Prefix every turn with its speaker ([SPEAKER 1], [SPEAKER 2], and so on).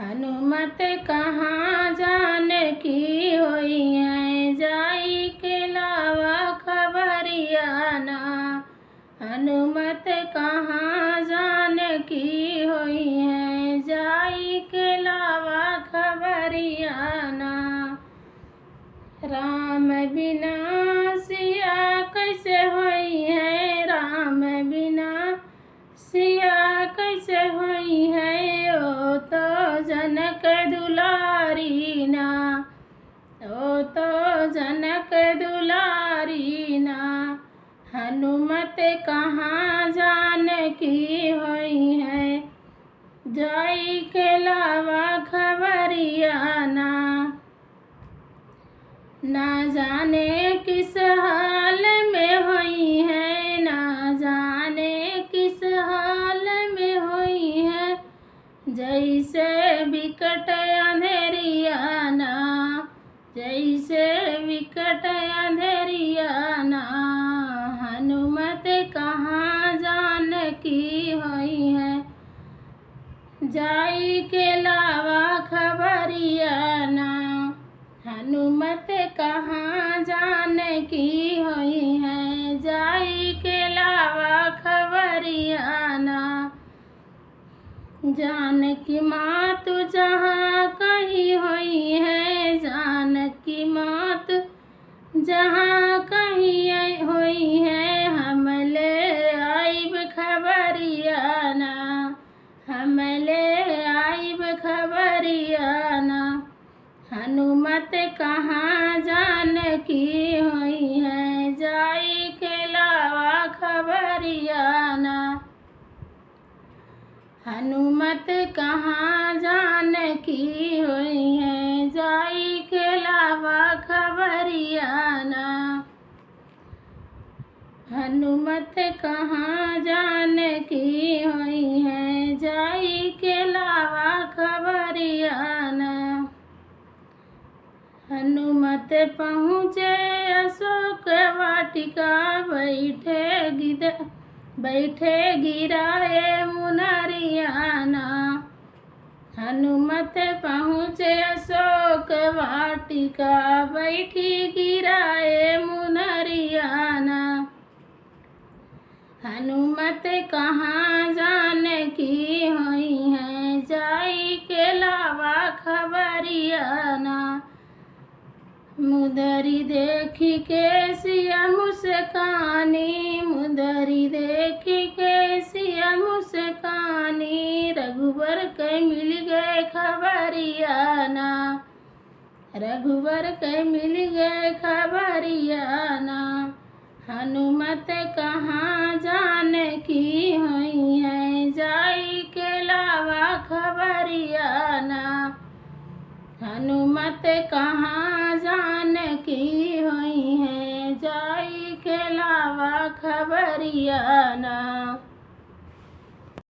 [SPEAKER 1] हनुमत कहाँ जानकी होई है, जाई के लावा खबरियाना। हनुमत कहाँ जानकी होई है, जाई के लावा खबरियाना। राम बिना सिया कैसे होई है, राम बिना सिया कैसे होई है। ओ तो जनक दुलारी ना, ओ तो जनक दुलारी ना। हनुमत कहाँ जानकी होई है, जाई के लावा खबरियाना। ना जाने किस हाल में होई है, ना जाने किस हाल में होई है। जैसे विकट अंधेरियाना, जैसे विकट अंधेरियाना। हनुमत कहाँ जानकी होई है, जाई के लावा खबरियाना। हनुमत कहाँ जानकी होई है, जाई के लावा खबरियाना। जानकी मातु जहाँ कहीं होई है, जानकी मातु जहाँ कहीं होई है। हम ले आइब खबरियाना, हम ले आइब खबरियाना। हनुमत कहाँ जानकी होई है, जाई के लावा खबरियाना। हनुमत कहाँ जानकी होई है, जाई के लावा खबरियाना। हनुमत कहाँ जानकी होई है, जाई के लावा खबरियाना। हनुमत पहुँचे अशोक वाटिका, बैठे गिराए मुनरियाना। हनुमत पहुँचे अशोक वाटिका, बैठी गिराए मुनरियाना। हनुमत कहाँ जानकी होई है, जाई के लावा खबरियाना। मुदरी देखी के सिया मुस्कानी, मुदरी देखी के सिया मुस्कानी। रघुबर के मिल गए खबरियाना, रघुबर के मिल गए खबरियाना। हनुमत कहाँ जानकी होई है, जाई के लावा खबरियाना। हनुमत कहाँ जानकी होई है, जाई के लावा खबरियाना।